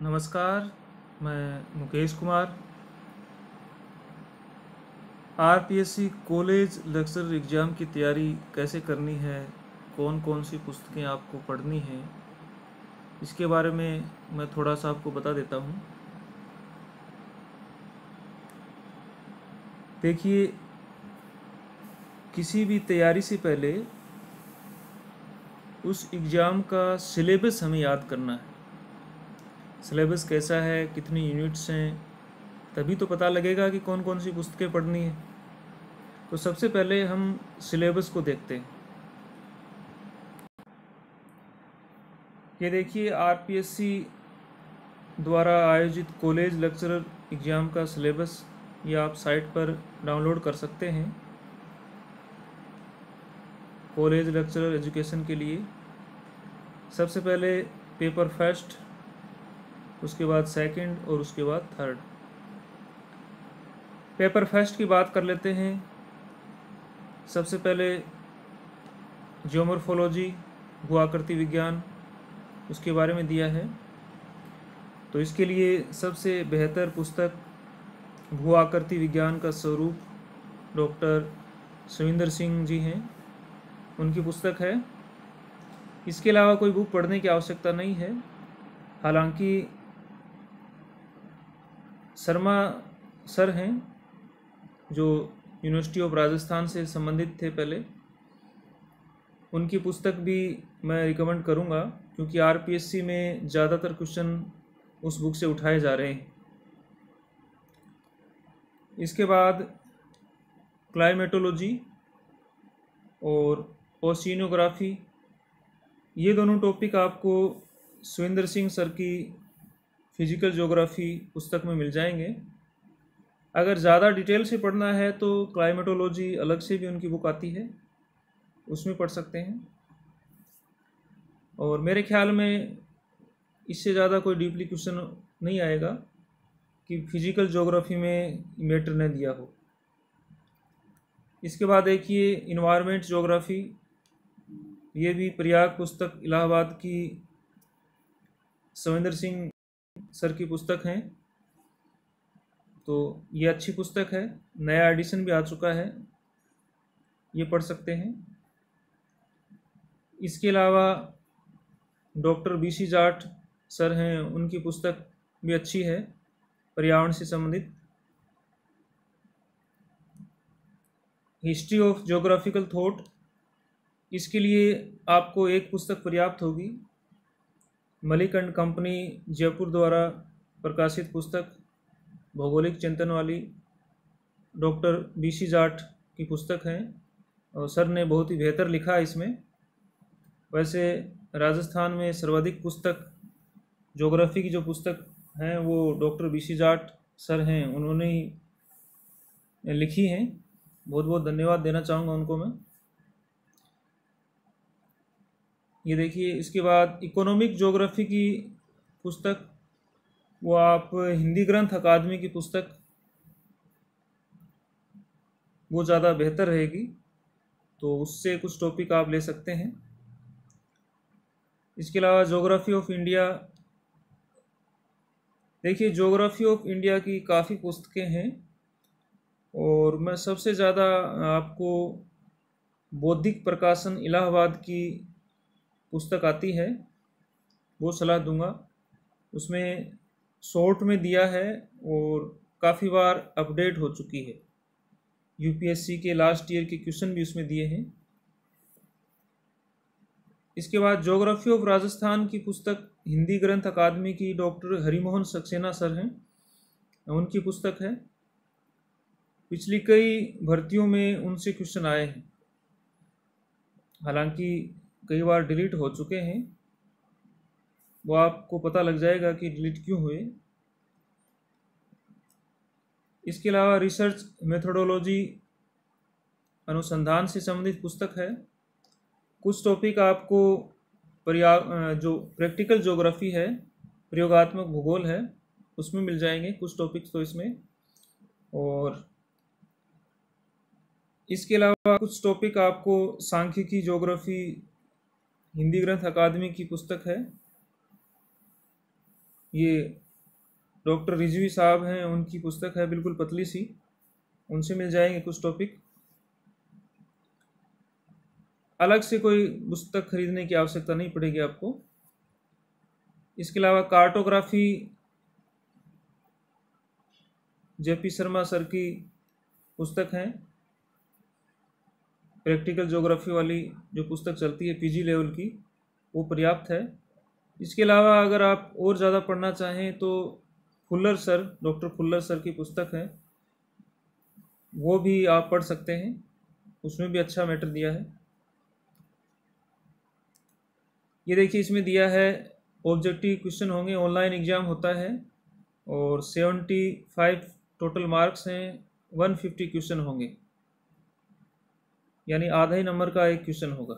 नमस्कार, मैं Mukesh Kumar. RPSC college lecturer exam की तैयारी कैसे करनी है, कौन कौन सी पुस्तकें आपको पढ़नी हैं, इसके बारे में मैं थोड़ा सा आपको बता देता हूँ। देखिए, किसी भी तैयारी से पहले उस एग्ज़ाम का सिलेबस हमें याद करना है। सिलेबस कैसा है, कितनी यूनिट्स हैं, तभी तो पता लगेगा कि कौन कौन सी पुस्तकें पढ़नी है। तो सबसे पहले हम सिलेबस को देखते हैं। ये देखिए, आरपीएससी द्वारा आयोजित कॉलेज लेक्चरर एग्ज़ाम का सिलेबस ये आप साइट पर डाउनलोड कर सकते हैं। कॉलेज लेक्चरर एजुकेशन के लिए सबसे पहले पेपर फर्स्ट, उसके बाद सेकंड और उसके बाद थर्ड। पेपर फर्स्ट की बात कर लेते हैं। सबसे पहले ज्योमॉर्फोलॉजी, भू आकृति विज्ञान, उसके बारे में दिया है। तो इसके लिए सबसे बेहतर पुस्तक भू आकृति विज्ञान का स्वरूप डॉक्टर सविंदर सिंह जी हैं, उनकी पुस्तक है। इसके अलावा कोई बुक पढ़ने की आवश्यकता नहीं है। हालांकि शर्मा सर हैं जो यूनिवर्सिटी ऑफ राजस्थान से संबंधित थे पहले, उनकी पुस्तक भी मैं रिकमेंड करूंगा क्योंकि आरपीएससी में ज़्यादातर क्वेश्चन उस बुक से उठाए जा रहे हैं। इसके बाद क्लाइमेटोलॉजी और ओशिनोग्राफी, ये दोनों टॉपिक आपको सुविंदर सिंह सर की फिजिकल ज्योग्राफी पुस्तक में मिल जाएंगे। अगर ज़्यादा डिटेल से पढ़ना है तो क्लाइमेटोलॉजी अलग से भी उनकी बुक आती है, उसमें पढ़ सकते हैं। और मेरे ख्याल में इससे ज़्यादा कोई डीपली क्वेश्चन नहीं आएगा कि फिजिकल ज्योग्राफी में मैटर न दिया हो। इसके बाद देखिए इन्वायरमेंट ज्योग्राफी, ये भी प्रयाग पुस्तक इलाहाबाद की सविंदर सिंह सर की पुस्तक हैं। तो ये अच्छी पुस्तक है, नया एडिशन भी आ चुका है, ये पढ़ सकते हैं। इसके अलावा डॉक्टर बीसी जाट सर हैं, उनकी पुस्तक भी अच्छी है पर्यावरण से संबंधित। हिस्ट्री ऑफ ज्योग्राफिकल थॉट, इसके लिए आपको एक पुस्तक पर्याप्त होगी। मलिक एंड कंपनी जयपुर द्वारा प्रकाशित पुस्तक भौगोलिक चिंतन वाली डॉक्टर बीसी जाट की पुस्तक है और सर ने बहुत ही बेहतर लिखा है इसमें। वैसे राजस्थान में सर्वाधिक पुस्तक ज्योग्राफी की जो पुस्तक हैं वो डॉक्टर बीसी जाट सर हैं, उन्होंने ही लिखी हैं। बहुत बहुत धन्यवाद देना चाहूँगा उनको मैं। ये देखिए, इसके बाद इकोनॉमिक ज्योग्राफी की पुस्तक, वो आप हिंदी ग्रंथ अकादमी की पुस्तक, वो ज़्यादा बेहतर रहेगी, तो उससे कुछ टॉपिक आप ले सकते हैं। इसके अलावा ज्योग्राफी ऑफ इंडिया, देखिए ज्योग्राफी ऑफ इंडिया की काफ़ी पुस्तकें हैं और मैं सबसे ज़्यादा आपको बौद्धिक प्रकाशन इलाहाबाद की पुस्तक आती है वो सलाह दूंगा। उसमें शॉर्ट में दिया है और काफ़ी बार अपडेट हो चुकी है। यूपीएससी के लास्ट ईयर के क्वेश्चन भी उसमें दिए हैं। इसके बाद ज्योग्राफी ऑफ राजस्थान की पुस्तक हिंदी ग्रंथ अकादमी की डॉक्टर हरिमोहन सक्सेना सर हैं, उनकी पुस्तक है। पिछली कई भर्तियों में उनसे क्वेश्चन आए हैं, हालांकि कई बार डिलीट हो चुके हैं, वो आपको पता लग जाएगा कि डिलीट क्यों हुए। इसके अलावा रिसर्च मेथोडोलॉजी, अनुसंधान से संबंधित पुस्तक है। कुछ टॉपिक आपको जो प्रैक्टिकल ज्योग्राफी है, प्रयोगात्मक भूगोल है, उसमें मिल जाएंगे कुछ टॉपिक्स तो इसमें। और इसके अलावा कुछ टॉपिक आपको सांख्यिकी ज्योग्राफी हिंदी ग्रंथ अकादमी की पुस्तक है, ये डॉक्टर रिजवी साहब हैं, उनकी पुस्तक है, बिल्कुल पतली सी, उनसे मिल जाएंगे कुछ टॉपिक। अलग से कोई पुस्तक खरीदने की आवश्यकता नहीं पड़ेगी आपको। इसके अलावा कार्टोग्राफी जेपी शर्मा सर की पुस्तक है, प्रैक्टिकल ज्योग्राफी वाली जो पुस्तक चलती है पीजी लेवल की, वो पर्याप्त है। इसके अलावा अगर आप और ज़्यादा पढ़ना चाहें तो Khullar sir, doctor Khullar sir की पुस्तक है, वो भी आप पढ़ सकते हैं, उसमें भी अच्छा मैटर दिया है। ये देखिए इसमें दिया है ऑब्जेक्टिव क्वेश्चन होंगे, ऑनलाइन एग्ज़ाम होता है और 75 टोटल मार्क्स हैं, 150 क्वेश्चन होंगे, यानी आधा ही नंबर का एक क्वेश्चन होगा।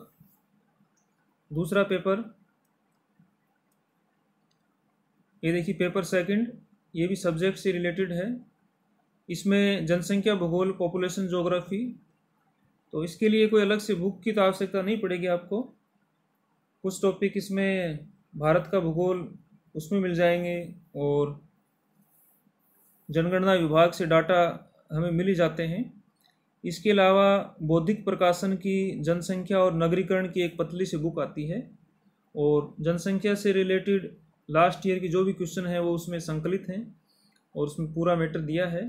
दूसरा पेपर, ये देखिए पेपर सेकंड, ये भी सब्जेक्ट से रिलेटेड है। इसमें जनसंख्या भूगोल, पॉपुलेशन ज्योग्राफी, तो इसके लिए कोई अलग से बुक की तो आवश्यकता नहीं पड़ेगी आपको। कुछ टॉपिक इसमें भारत का भूगोल उसमें मिल जाएंगे और जनगणना विभाग से डाटा हमें मिल ही जाते हैं। इसके अलावा बौद्धिक प्रकाशन की जनसंख्या और नगरीकरण की एक पतली सी बुक आती है और जनसंख्या से रिलेटेड लास्ट ईयर की जो भी क्वेश्चन है वो उसमें संकलित हैं और उसमें पूरा मैटर दिया है।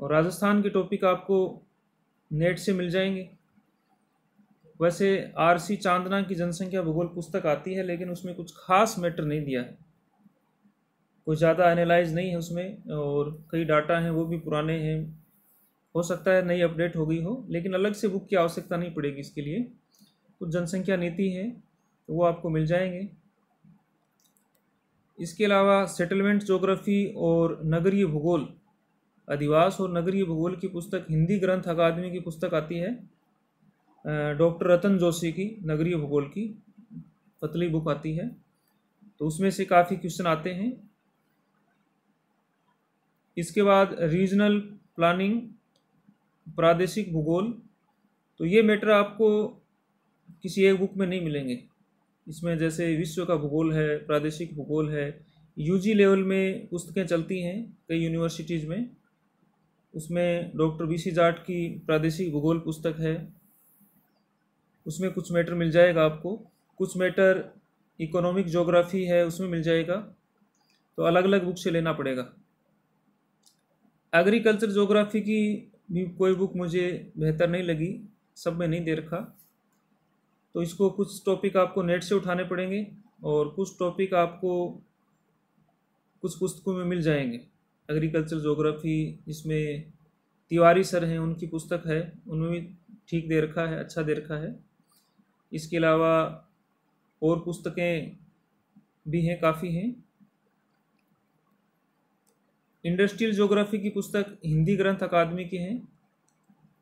और राजस्थान के टॉपिक आपको नेट से मिल जाएंगे। वैसे आरसी चांदना की जनसंख्या भूगोल पुस्तक आती है, लेकिन उसमें कुछ खास मैटर नहीं दिया है, कुछ ज़्यादा एनालाइज नहीं है उसमें, और कई डाटा हैं वो भी पुराने हैं, हो सकता है नई अपडेट हो गई हो, लेकिन अलग से बुक की आवश्यकता नहीं पड़ेगी इसके लिए। कुछ जनसंख्या नीति है तो वो आपको मिल जाएंगे। इसके अलावा सेटलमेंट ज्योग्राफी और नगरीय भूगोल, अधिवास और नगरीय भूगोल की पुस्तक हिंदी ग्रंथ अकादमी की पुस्तक आती है, डॉक्टर रतन जोशी की, नगरीय भूगोल की पतली बुक आती है, तो उसमें से काफ़ी क्वेश्चन आते हैं। इसके बाद रीजनल प्लानिंग, प्रादेशिक भूगोल, तो ये मैटर आपको किसी एक बुक में नहीं मिलेंगे। इसमें जैसे विश्व का भूगोल है, प्रादेशिक भूगोल है, यूजी लेवल में पुस्तकें चलती हैं कई यूनिवर्सिटीज़ में, उसमें डॉक्टर बीसी जाट की प्रादेशिक भूगोल पुस्तक है, उसमें कुछ मैटर मिल जाएगा आपको। कुछ मैटर इकोनॉमिक ज्योग्राफी है उसमें मिल जाएगा, तो अलग अलग बुक से लेना पड़ेगा। एग्रीकल्चर ज्योग्राफी की भी कोई बुक मुझे बेहतर नहीं लगी, सब में नहीं दे रखा, तो इसको कुछ टॉपिक आपको नेट से उठाने पड़ेंगे और कुछ टॉपिक आपको कुछ पुस्तकों में मिल जाएंगे। एग्रीकल्चर ज्योग्राफी, इसमें तिवारी सर हैं, उनकी पुस्तक है, उनमें भी ठीक दे रखा है, अच्छा दे रखा है। इसके अलावा और पुस्तकें भी हैं, काफ़ी हैं। इंडस्ट्रियल ज्योग्राफी की पुस्तक हिंदी ग्रंथ अकादमी की हैं,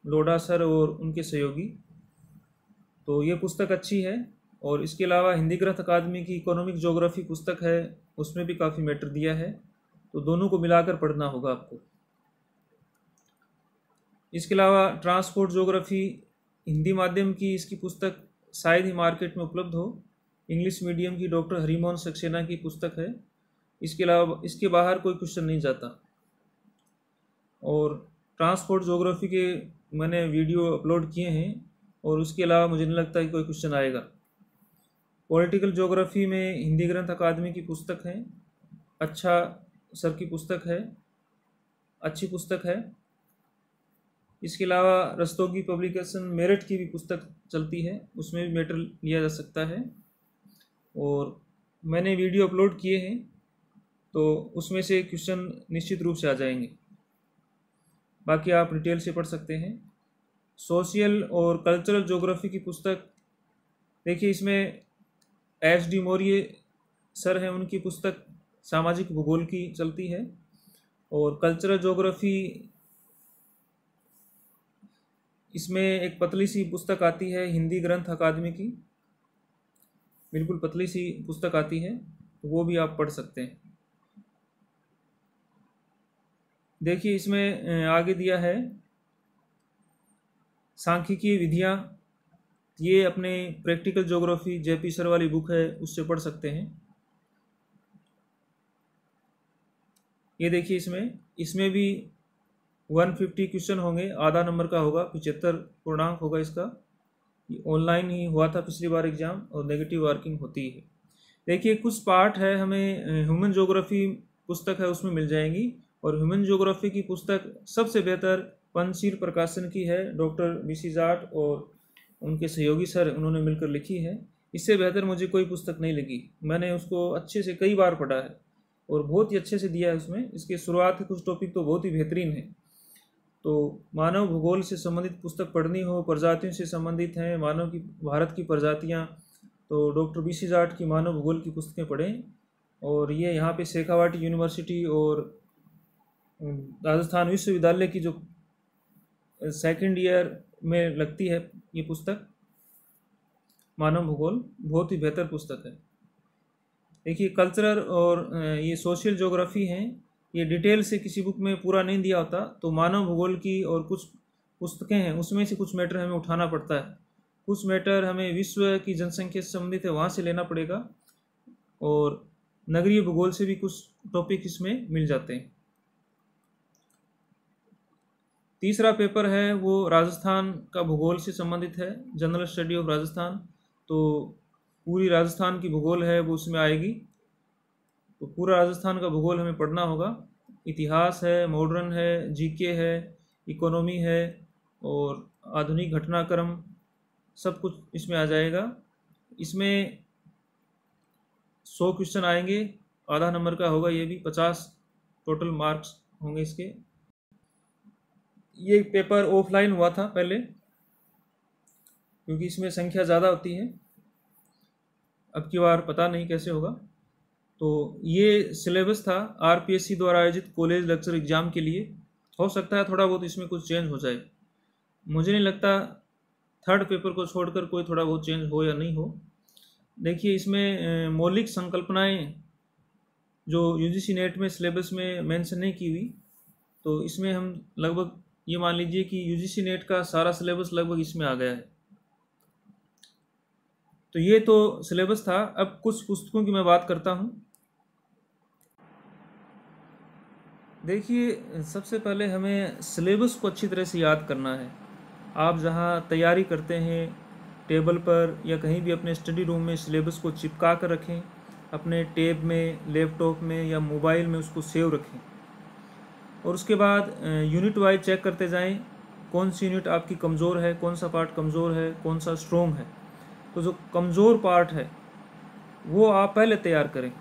लोढ़ा सर और उनके सहयोगी, तो ये पुस्तक अच्छी है। और इसके अलावा हिंदी ग्रंथ अकादमी की इकोनॉमिक ज्योग्राफी पुस्तक है, उसमें भी काफ़ी मैटर दिया है, तो दोनों को मिलाकर पढ़ना होगा आपको। इसके अलावा ट्रांसपोर्ट ज्योग्राफी हिंदी माध्यम की, इसकी पुस्तक शायद ही मार्केट में उपलब्ध हो, इंग्लिश मीडियम की डॉक्टर हरिमोहन सक्सेना की पुस्तक है। इसके अलावा इसके बाहर कोई क्वेश्चन नहीं जाता। और ट्रांसपोर्ट ज्योग्राफी के मैंने वीडियो अपलोड किए हैं और उसके अलावा मुझे नहीं लगता कि कोई क्वेश्चन आएगा। पॉलिटिकल ज्योग्राफी में हिंदी ग्रंथ अकादमी की पुस्तक है, अच्छा सर की पुस्तक है, अच्छी पुस्तक है। इसके अलावा रस्तोगी पब्लिकेशन मेरठ की भी पुस्तक चलती है, उसमें भी मैटर लिया जा सकता है और मैंने वीडियो अपलोड किए हैं, तो उसमें से क्वेश्चन निश्चित रूप से आ जाएंगे, बाकी आप डिटेल से पढ़ सकते हैं। सोशल और कल्चरल ज्योग्राफी की पुस्तक देखिए, इसमें एच.डी. मौर्य सर हैं, उनकी पुस्तक सामाजिक भूगोल की चलती है। और कल्चरल ज्योग्राफी, इसमें एक पतली सी पुस्तक आती है हिंदी ग्रंथ अकादमी की, बिल्कुल पतली सी पुस्तक आती है, तो वो भी आप पढ़ सकते हैं। देखिए इसमें आगे दिया है सांख्यिकीय विधियाँ, ये अपने प्रैक्टिकल ज्योग्राफी जेपी सर वाली बुक है, उससे पढ़ सकते हैं। ये देखिए इसमें भी 150 क्वेश्चन होंगे, आधा नंबर का होगा, 75 पूर्णांक होगा इसका। ये ऑनलाइन ही हुआ था पिछली बार एग्ज़ाम और नेगेटिव मार्किंग होती है। देखिए कुछ पार्ट है हमें ह्यूमन ज्योग्राफी पुस्तक है उसमें मिल जाएंगी, और ह्यूमन ज्योग्राफी की पुस्तक सबसे बेहतर पंचशील प्रकाशन की है, डॉक्टर वीसी जाट और उनके सहयोगी सर उन्होंने मिलकर लिखी है। इससे बेहतर मुझे कोई पुस्तक नहीं लगी। मैंने उसको अच्छे से कई बार पढ़ा है और बहुत ही अच्छे से दिया है उसमें। इसके शुरुआत के कुछ टॉपिक तो बहुत ही बेहतरीन है। तो मानव भूगोल से संबंधित पुस्तक पढ़नी हो, प्रजातियों से संबंधित हैं मानव की, भारत की प्रजातियाँ, तो डॉक्टर वीसी जाट की मानव भूगोल की पुस्तकें पढ़ें। और ये यहाँ पे शेखावाटी यूनिवर्सिटी और राजस्थान विश्वविद्यालय की जो सेकंड ईयर में लगती है ये पुस्तक मानव भूगोल, बहुत ही बेहतर पुस्तक है। देखिए कल्चरल और ये सोशल ज्योग्राफी हैं, ये डिटेल से किसी बुक में पूरा नहीं दिया होता, तो मानव भूगोल की और कुछ पुस्तकें हैं उसमें से कुछ मैटर हमें उठाना पड़ता है। कुछ मैटर हमें विश्व की जनसंख्या से संबंधित है वहाँ से लेना पड़ेगा, और नगरीय भूगोल से भी कुछ टॉपिक इसमें मिल जाते हैं। तीसरा पेपर है वो राजस्थान का भूगोल से संबंधित है, जनरल स्टडी ऑफ राजस्थान। तो पूरी राजस्थान की भूगोल है वो उसमें आएगी, तो पूरा राजस्थान का भूगोल हमें पढ़ना होगा। इतिहास है, मॉडर्न है, जीके है, इकोनॉमी है और आधुनिक घटनाक्रम, सब कुछ इसमें आ जाएगा। इसमें 100 क्वेश्चन आएंगे, आधा नंबर का होगा, ये भी 50 टोटल मार्क्स होंगे इसके। ये पेपर ऑफलाइन हुआ था पहले, क्योंकि इसमें संख्या ज़्यादा होती है। अब की बार पता नहीं कैसे होगा। तो ये सिलेबस था आरपीएससी द्वारा आयोजित कॉलेज लेक्चर एग्ज़ाम के लिए। हो सकता है थोड़ा बहुत इसमें कुछ चेंज हो जाए, मुझे नहीं लगता थर्ड पेपर को छोड़कर कोई थोड़ा बहुत चेंज हो या नहीं हो। देखिए इसमें मौलिक संकल्पनाएं जो यूजीसी नेट में सिलेबस में मेंशन नहीं की हुई, तो इसमें हम लगभग ये मान लीजिए कि यूजीसी नेट का सारा सिलेबस लगभग इसमें आ गया है। तो ये तो सिलेबस था। अब कुछ पुस्तकों की मैं बात करता हूँ। देखिए सबसे पहले हमें सिलेबस को अच्छी तरह से याद करना है। आप जहाँ तैयारी करते हैं टेबल पर या कहीं भी अपने स्टडी रूम में सिलेबस को चिपका कर रखें, अपने टैब में, लैपटॉप में या मोबाइल में उसको सेव रखें। और उसके बाद यूनिट वाइज चेक करते जाएं, कौन सी यूनिट आपकी कमज़ोर है, कौन सा पार्ट कमज़ोर है, कौन सा स्ट्रॉन्ग है। तो जो कमज़ोर पार्ट है वो आप पहले तैयार करें,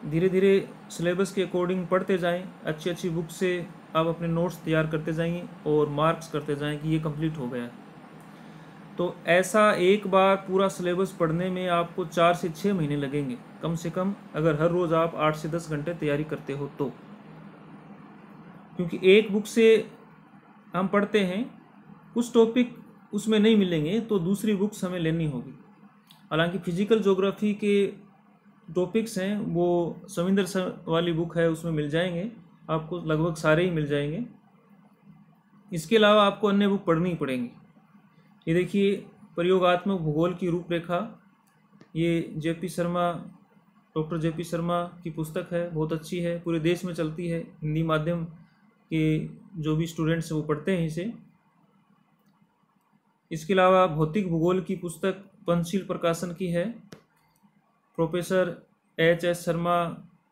धीरे धीरे सिलेबस के अकॉर्डिंग पढ़ते जाएं, अच्छी अच्छी बुक से आप अपने नोट्स तैयार करते जाएंगे और मार्क्स करते जाएं कि ये कंप्लीट हो गया है। तो ऐसा एक बार पूरा सिलेबस पढ़ने में आपको 4 से 6 महीने लगेंगे कम से कम, अगर हर रोज़ आप 8 से 10 घंटे तैयारी करते हो तो। क्योंकि एक बुक से हम पढ़ते हैं, कुछ टॉपिक उसमें नहीं मिलेंगे तो दूसरी बुक्स हमें लेनी होगी। हालांकि फिजिकल ज्योग्राफी के टॉपिक्स हैं वो सविंदर सर वाली बुक है उसमें मिल जाएंगे आपको, लगभग सारे ही मिल जाएंगे। इसके अलावा आपको अन्य बुक पढ़नी पड़ेंगी। ये देखिए प्रयोगात्मक भूगोल की रूपरेखा, ये JP Sharma, doctor JP Sharma की पुस्तक है, बहुत अच्छी है, पूरे देश में चलती है, हिंदी माध्यम के जो भी स्टूडेंट्स वो पढ़ते हैं इसे। इसके अलावा भौतिक भूगोल की पुस्तक पंचशील प्रकाशन की है, professor HS. Sharma,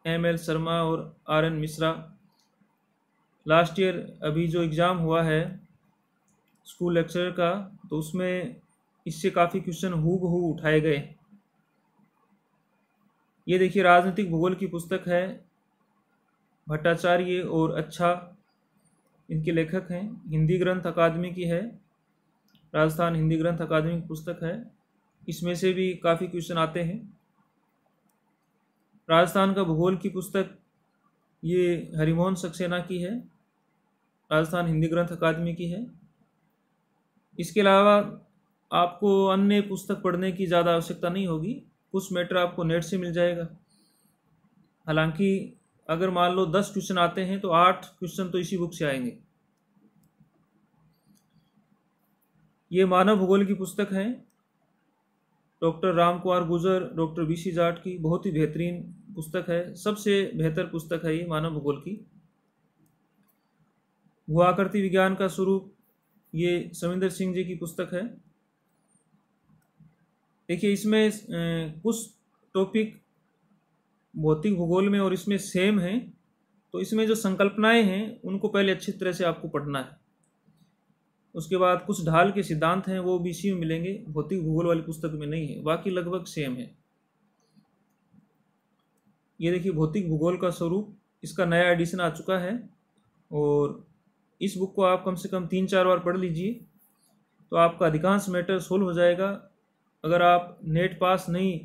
M L. Sharma और आर.एन. मिश्रा। लास्ट ईयर अभी जो एग्ज़ाम हुआ है स्कूल लेक्चरर का, तो उसमें इससे काफ़ी क्वेश्चन हूबहू उठाए गए। ये देखिए राजनीतिक भूगोल की पुस्तक है, भट्टाचार्य और अच्छा इनके लेखक हैं, हिंदी ग्रंथ अकादमी की है, राजस्थान हिंदी ग्रंथ अकादमी की पुस्तक है। इसमें से भी काफ़ी क्वेश्चन आते हैं। राजस्थान का भूगोल की पुस्तक ये हरिमोहन सक्सेना की है, राजस्थान हिंदी ग्रंथ अकादमी की है। इसके अलावा आपको अन्य पुस्तक पढ़ने की ज़्यादा आवश्यकता नहीं होगी, कुछ मैटर आपको नेट से मिल जाएगा। हालांकि अगर मान लो 10 क्वेश्चन आते हैं तो 8 क्वेश्चन तो इसी बुक से आएंगे। ये मानव भूगोल की पुस्तक है, doctor Ram Kumar Gurjar, doctor VC Jat की, बहुत ही बेहतरीन पुस्तक है, सबसे बेहतर पुस्तक है ये मानव भूगोल की। भूआकृति विज्ञान का स्वरूप, ये सविंदर सिंह जी की पुस्तक है। देखिए इसमें कुछ टॉपिक भौतिक भूगोल में और इसमें सेम है, तो इसमें जो संकल्पनाएं हैं उनको पहले अच्छी तरह से आपको पढ़ना है। उसके बाद कुछ ढाल के सिद्धांत हैं, वो भी इसी में मिलेंगे, भौतिक भूगोल वाली पुस्तक में नहीं है, बाकी लगभग सेम है। ये देखिए भौतिक भूगोल का स्वरूप, इसका नया एडिशन आ चुका है और इस बुक को आप कम से कम 3-4 बार पढ़ लीजिए तो आपका अधिकांश मैटर सोल्व हो जाएगा। अगर आप नेट पास नहीं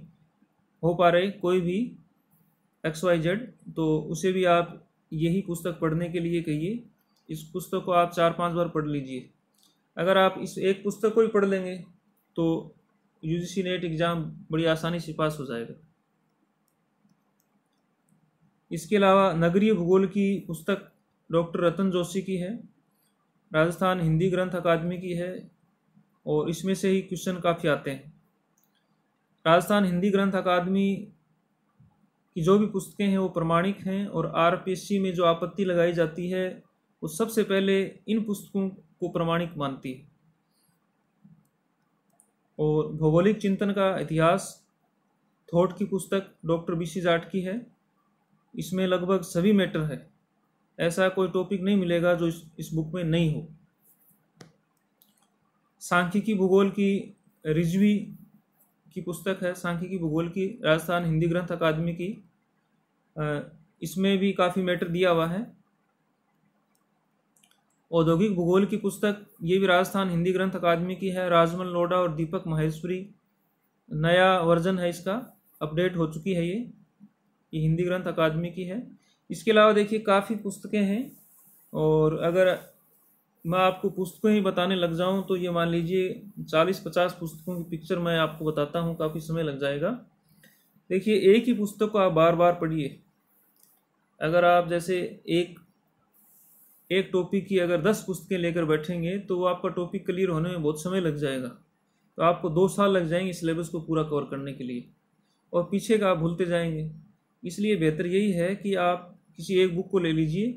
हो पा रहे कोई भी XYZ, तो उसे भी आप यही पुस्तक पढ़ने के लिए कहिए। इस पुस्तक को आप 4-5 बार पढ़ लीजिए। अगर आप इस एक पुस्तक को ही पढ़ लेंगे तो UGC नेट एग्ज़ाम बड़ी आसानी से पास हो जाएगा। इसके अलावा नगरीय भूगोल की पुस्तक डॉक्टर रतन जोशी की है, राजस्थान हिंदी ग्रंथ अकादमी की है और इसमें से ही क्वेश्चन काफ़ी आते हैं। राजस्थान हिंदी ग्रंथ अकादमी की जो भी पुस्तकें हैं वो प्रमाणिक हैं और RPSC में जो आपत्ति लगाई जाती है वो सबसे पहले इन पुस्तकों को प्रमाणिक मानती है। और भौगोलिक चिंतन का इतिहास थॉट की पुस्तक डॉक्टर BC जाट की है। इसमें लगभग सभी मैटर है, ऐसा कोई टॉपिक नहीं मिलेगा जो इस बुक में नहीं हो। सांख्यिकी भूगोल की रिजवी की पुस्तक है, सांख्यिकी भूगोल की, राजस्थान हिंदी ग्रंथ अकादमी की। इसमें भी काफ़ी मैटर दिया हुआ है। औद्योगिक भूगोल की पुस्तक, ये भी राजस्थान हिंदी ग्रंथ अकादमी की है, राजमल लोढ़ा और दीपक माहेश्वरी। नया वर्जन है इसका, अपडेट हो चुकी है ये हिंदी ग्रंथ अकादमी की है। इसके अलावा देखिए काफ़ी पुस्तकें हैं और अगर मैं आपको पुस्तकें ही बताने लग जाऊं तो ये मान लीजिए 40-50 पुस्तकों की पिक्चर मैं आपको बताता हूं, काफ़ी समय लग जाएगा। देखिए एक ही पुस्तक को आप बार बार पढ़िए। अगर आप जैसे एक टॉपिक की अगर 10 पुस्तकें लेकर बैठेंगे तो वो आपका टॉपिक क्लियर होने में बहुत समय लग जाएगा, तो आपको 2 साल लग जाएंगे सिलेबस को पूरा कवर करने के लिए और पीछे का आप भूलते जाएंगे। इसलिए बेहतर यही है कि आप किसी एक बुक को ले लीजिए,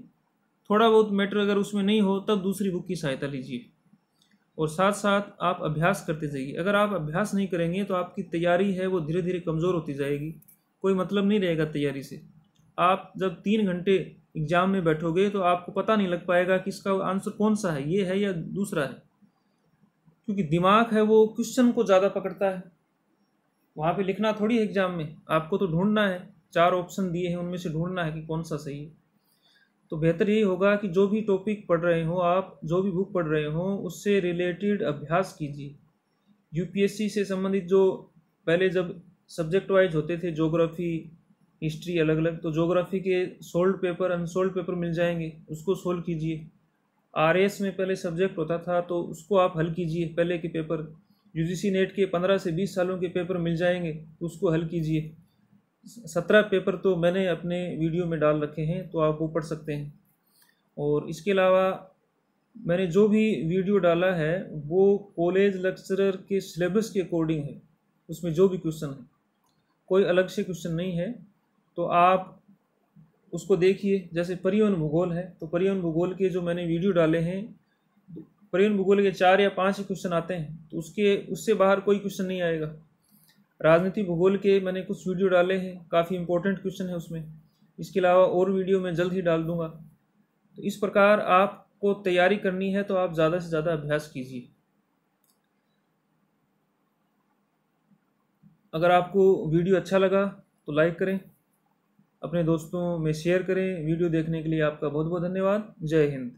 थोड़ा बहुत मैटर अगर उसमें नहीं हो तब दूसरी बुक की सहायता लीजिए और साथ साथ आप अभ्यास करते जाइए। अगर आप अभ्यास नहीं करेंगे तो आपकी तैयारी है वो धीरे धीरे कमज़ोर होती जाएगी, कोई मतलब नहीं रहेगा तैयारी से। आप जब 3 घंटे एग्ज़ाम में बैठोगे तो आपको पता नहीं लग पाएगा कि इसका आंसर कौन सा है, ये है या दूसरा है, क्योंकि दिमाग है वो क्वेश्चन को ज़्यादा पकड़ता है। वहाँ पे लिखना थोड़ी है एग्ज़ाम में, आपको तो ढूंढना है, 4 ऑप्शन दिए हैं उनमें से ढूंढना है कि कौन सा सही है। तो बेहतर यही होगा कि जो भी टॉपिक पढ़ रहे हो आप, जो भी बुक पढ़ रहे हो उससे रिलेटेड अभ्यास कीजिए। UPSC से संबंधित जो पहले जब सब्जेक्ट वाइज होते थे, ज्योग्राफी हिस्ट्री अलग अलग, तो ज्योग्राफी के सोल्ड पेपर अनसोल्ड पेपर मिल जाएंगे, उसको सोल्व कीजिए। RS में पहले सब्जेक्ट होता था तो उसको आप हल कीजिए, पहले के पेपर। UGC नेट के 15 से 20 सालों के पेपर मिल जाएंगे तो उसको हल कीजिए। 17 पेपर तो मैंने अपने वीडियो में डाल रखे हैं, तो आप वो पढ़ सकते हैं। और इसके अलावा मैंने जो भी वीडियो डाला है वो कॉलेज लेक्चरर के सिलेबस के अकॉर्डिंग है, उसमें जो भी क्वेश्चन है, कोई अलग से क्वेश्चन नहीं है, तो आप उसको देखिए। जैसे परिवहन भूगोल है तो परिवहन भूगोल के जो मैंने वीडियो डाले हैं, परिवहन भूगोल के 4 या 5 ही क्वेश्चन आते हैं, तो उससे बाहर कोई क्वेश्चन नहीं आएगा। राजनीति भूगोल के मैंने कुछ वीडियो डाले हैं, काफ़ी इंपॉर्टेंट क्वेश्चन है उसमें। इसके अलावा और वीडियो मैं जल्द ही डाल दूंगा। तो इस प्रकार आपको तैयारी करनी है तो आप ज़्यादा से ज़्यादा अभ्यास कीजिए। अगर आपको वीडियो अच्छा लगा तो लाइक करें, अपने दोस्तों में शेयर करें। वीडियो देखने के लिए आपका बहुत बहुत धन्यवाद। जय हिंद।